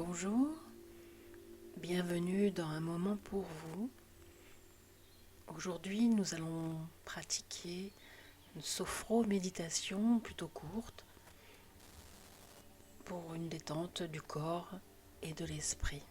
Bonjour, bienvenue dans un moment pour vous. Aujourd'hui, nous allons pratiquer une sophro-méditation plutôt courte pour une détente du corps et de l'esprit.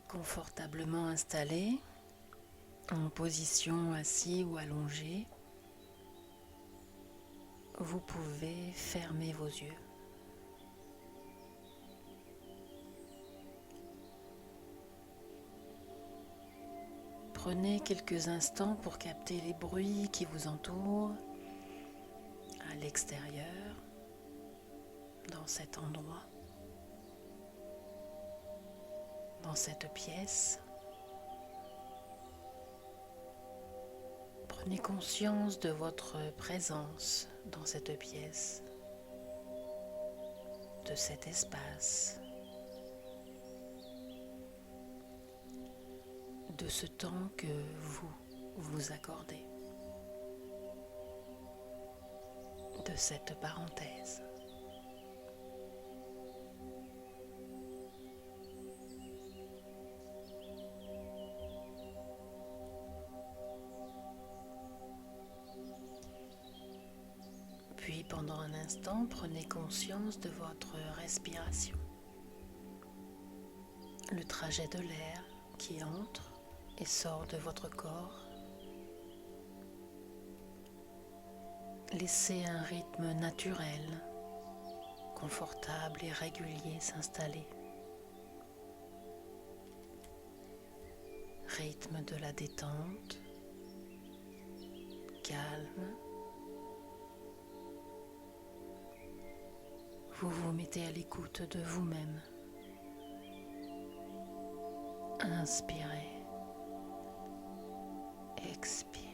Confortablement installé, en position assis ou allongé, vous pouvez fermer vos yeux. Prenez quelques instants pour capter les bruits qui vous entourent à l'extérieur, dans cet endroit, dans cette pièce. Prenez conscience de votre présence dans cette pièce, de cet espace, de ce temps que vous vous accordez, de cette parenthèse. Puis pendant un instant, prenez conscience de votre respiration, le trajet de l'air qui entre et sort de votre corps. Laissez un rythme naturel, confortable et régulier s'installer. Rythme de la détente, calme. Vous vous mettez à l'écoute de vous-même. Inspirez, expirez.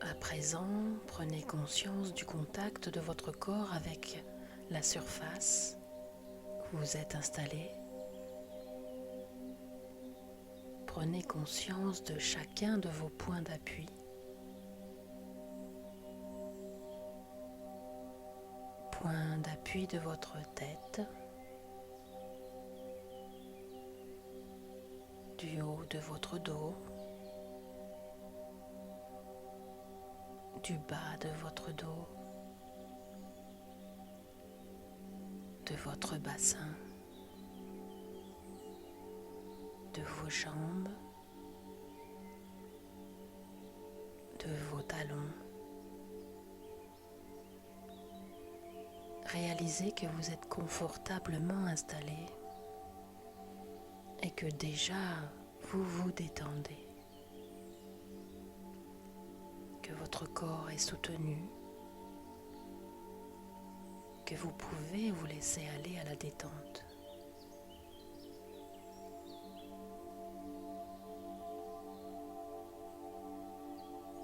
À présent, prenez conscience du contact de votre corps avec la surface où vous êtes installé. Prenez conscience de chacun de vos points d'appui. Point d'appui de votre tête, du haut de votre dos, du bas de votre dos, de votre bassin, de vos jambes, de vos talons. Réalisez que vous êtes confortablement installé et que déjà vous vous détendez, que votre corps est soutenu, que vous pouvez vous laisser aller à la détente.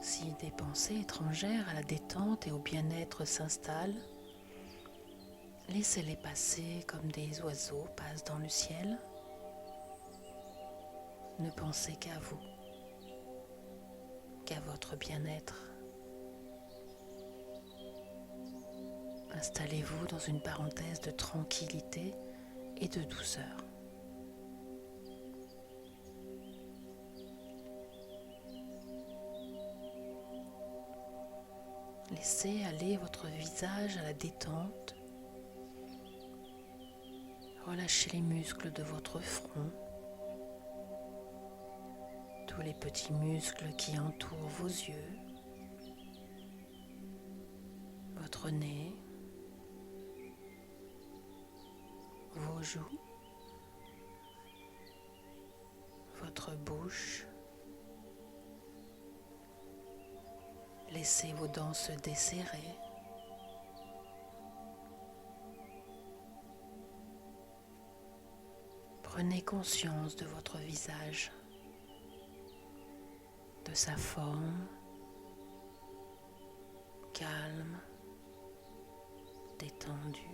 Si des pensées étrangères à la détente et au bien-être s'installent, laissez-les passer comme des oiseaux passent dans le ciel. Ne pensez qu'à vous, qu'à votre bien-être. Installez-vous dans une parenthèse de tranquillité et de douceur. Laissez aller votre visage à la détente. Relâchez les muscles de votre front, tous les petits muscles qui entourent vos yeux, votre nez, vos joues, votre bouche. Laissez vos dents se desserrer. Prenez conscience de votre visage, de sa forme, calme, détendu.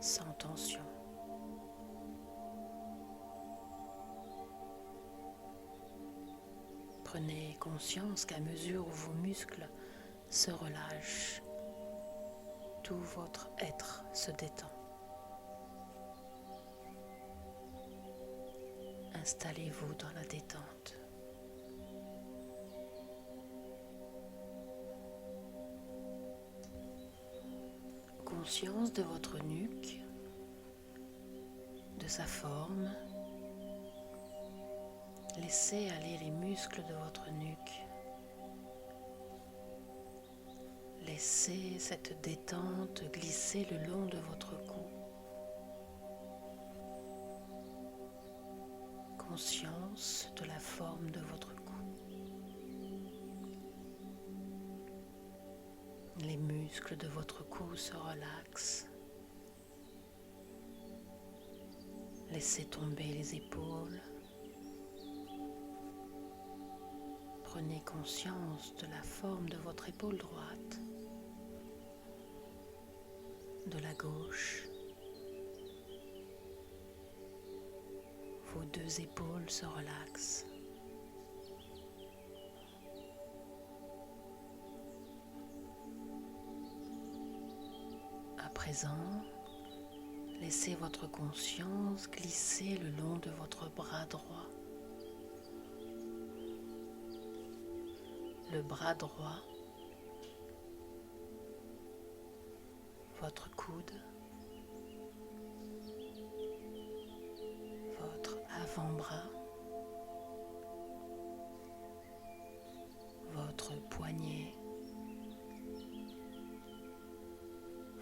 sans tension. Prenez conscience qu'à mesure où vos muscles se relâchent, tout votre être se détend. Installez-vous dans la détente. Conscience de votre nuque, de sa forme. Laissez aller les muscles de votre nuque. Laissez cette détente glisser le long de votre cou. Conscience de la forme de votre cou. Les muscles de votre cou se relaxent. Laissez tomber les épaules. Prenez conscience de la forme de votre épaule droite, de la gauche. Vos deux épaules se relaxent. À présent, laissez votre conscience glisser le long de votre bras droit. Le bras droit, votre coude, votre avant-bras, votre poignet,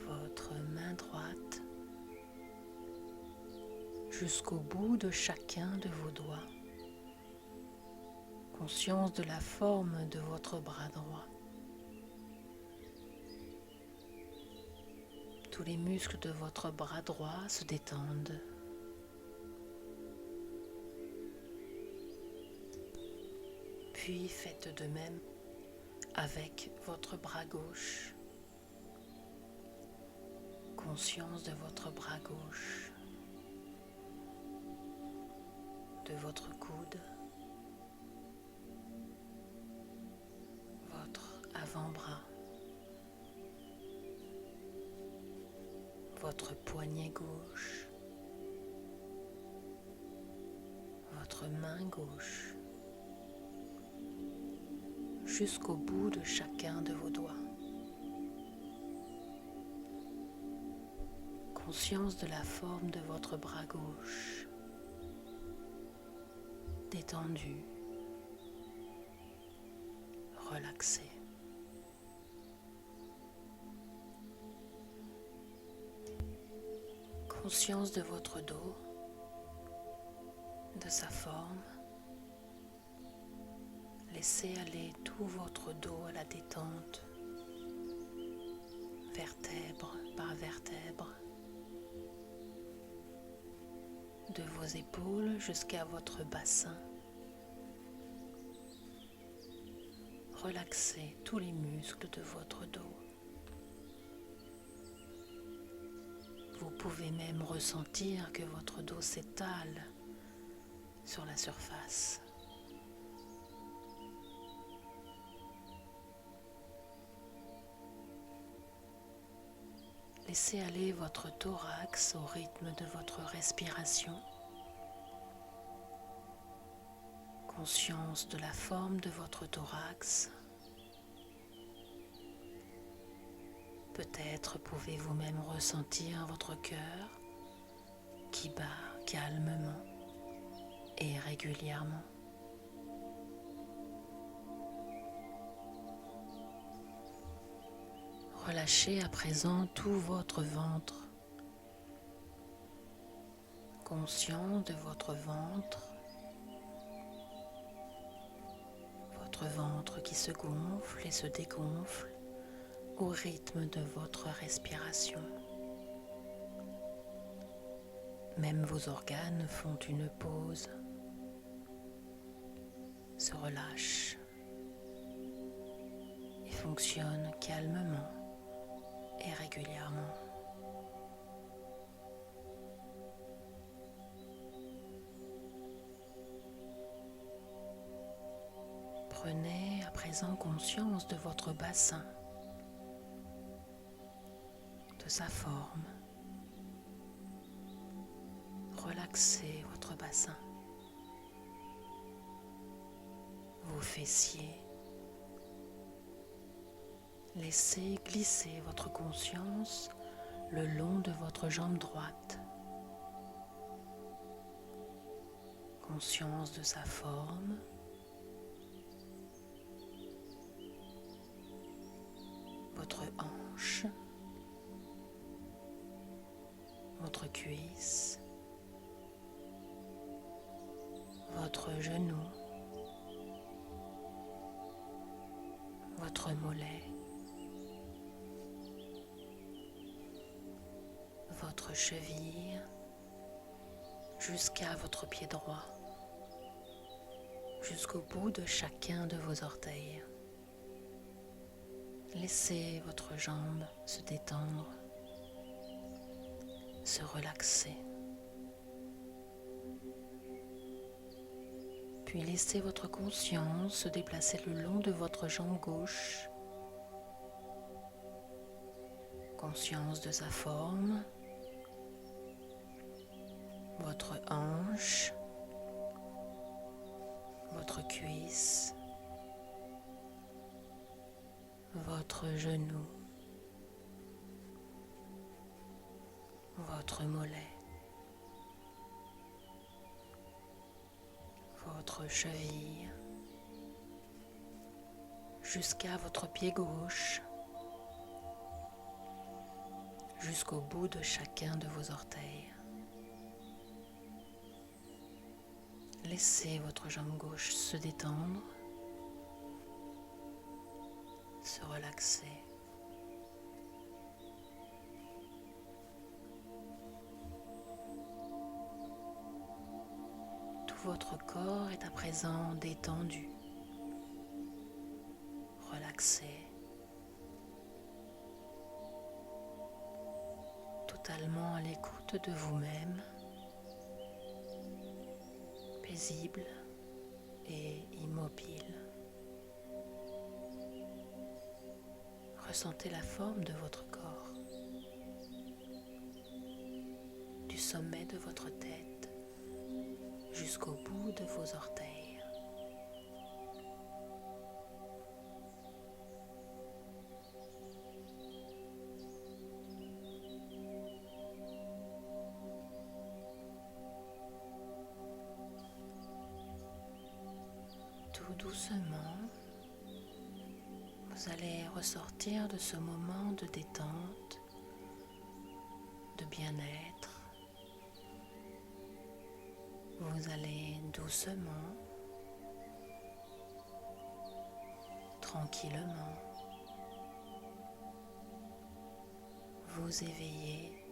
votre main droite, jusqu'au bout de chacun de vos doigts. Conscience de la forme de votre bras droit. Tous les muscles de votre bras droit se détendent. Puis faites de même avec votre bras gauche. Conscience de votre bras gauche, de votre coude, votre avant-bras, votre poignet gauche, votre main gauche, jusqu'au bout de chacun de vos doigts. Conscience de la forme de votre bras gauche, détendu, relaxé. Conscience de votre dos, de sa forme. Laissez aller tout votre dos à la détente, vertèbre par vertèbre, de vos épaules jusqu'à votre bassin. Relaxez tous les muscles de votre dos. Vous pouvez même ressentir que votre dos s'étale sur la surface. Laissez aller votre thorax au rythme de votre respiration. Conscience de la forme de votre thorax. Peut-être pouvez-vous même ressentir votre cœur qui bat calmement et régulièrement. Relâchez à présent tout votre ventre. Conscient de votre ventre qui se gonfle et se dégonfle au rythme de votre respiration. Même vos organes font une pause, se relâchent et fonctionnent calmement et régulièrement. Prenez à présent conscience de votre bassin, de sa forme. Relaxez votre bassin, vos fessiers. Laissez glisser votre conscience le long de votre jambe droite. Conscience de sa forme. Votre hanche, votre cuisse, votre genou, votre mollet, votre cheville, jusqu'à votre pied droit, jusqu'au bout de chacun de vos orteils. Laissez votre jambe se détendre, se relaxer. Puis laissez votre conscience se déplacer le long de votre jambe gauche. Conscience de sa forme, votre hanche, votre cuisse, votre genou, votre mollet, votre cheville, jusqu'à votre pied gauche, jusqu'au bout de chacun de vos orteils. Laissez votre jambe gauche se détendre, se relaxer. Tout votre corps est à présent détendu, relaxé, totalement à l'écoute de vous-même, paisible et immobile. Ressentez la forme de votre corps, du sommet de votre tête jusqu'au bout de vos orteils. Tout doucement, vous allez ressortir de ce moment de détente, de bien-être. Vous allez doucement, tranquillement, vous éveiller.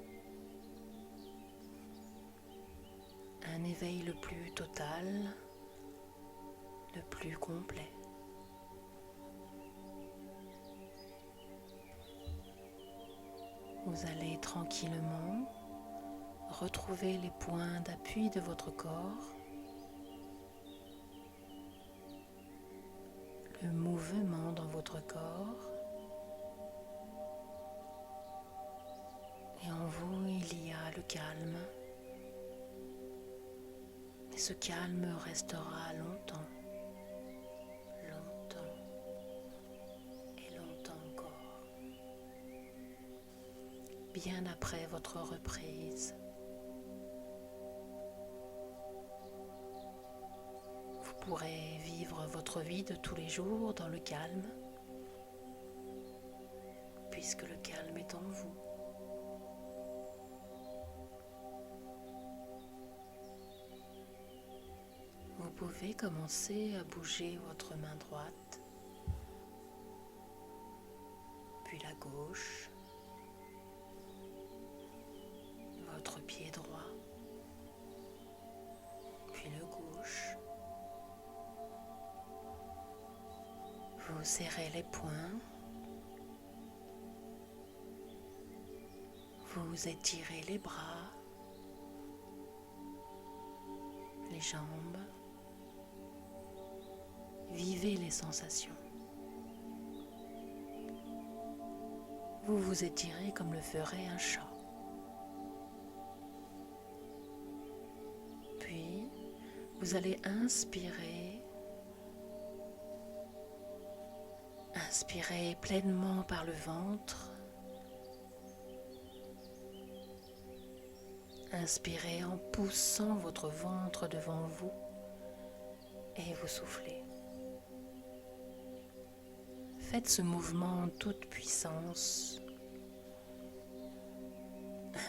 Un éveil le plus total, le plus complet. Vous allez tranquillement retrouver les points d'appui de votre corps, le mouvement dans votre corps, et en vous il y a le calme, et ce calme restera longtemps. Bien après votre reprise. Vous pourrez vivre votre vie de tous les jours dans le calme, puisque le calme est en vous. Vous pouvez commencer à bouger votre main droite, puis la gauche, votre pied droit, puis le gauche. Vous serrez les poings, vous étirez les bras, les jambes, Vivez les sensations. Vous vous étirez comme le ferait un chat. Puis, vous allez inspirer. Inspirez pleinement par le ventre. Inspirez en poussant votre ventre devant vous et vous soufflez. Faites ce mouvement en toute puissance.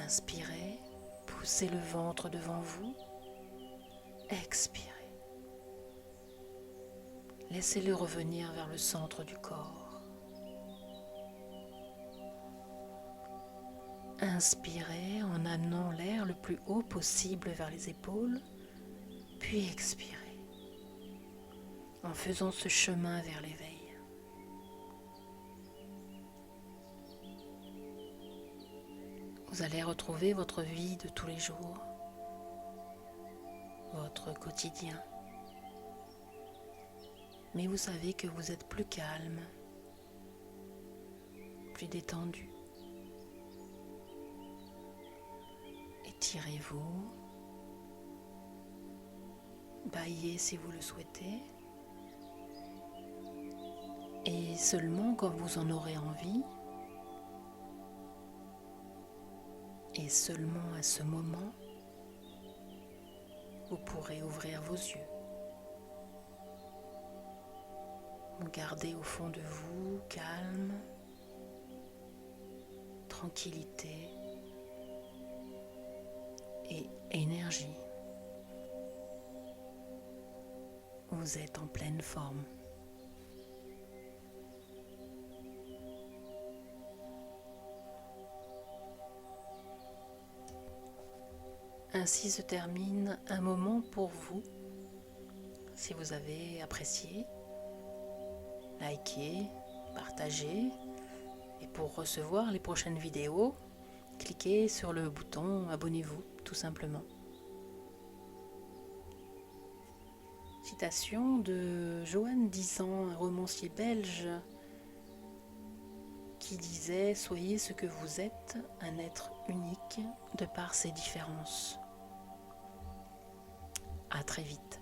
Inspirez, poussez le ventre devant vous. Expirez. Laissez-le revenir vers le centre du corps. Inspirez en amenant l'air le plus haut possible vers les épaules, puis expirez en faisant ce chemin vers l'éveil. Vous allez retrouver votre vie de tous les jours, votre quotidien. Mais vous savez que vous êtes plus calme, plus détendu. Étirez-vous, bâillez si vous le souhaitez, et seulement quand vous en aurez envie, et seulement à ce moment, vous pourrez ouvrir vos yeux. Gardez au fond de vous calme, tranquillité et énergie. Vous êtes en pleine forme. Ainsi se termine un moment pour vous. Si vous avez apprécié, likez, partagez. Et pour recevoir les prochaines vidéos, cliquez sur le bouton abonnez-vous, tout simplement. Citation de Johan Dizan, un romancier belge, qui disait « Soyez ce que vous êtes, un être unique de par ses différences ». À très vite.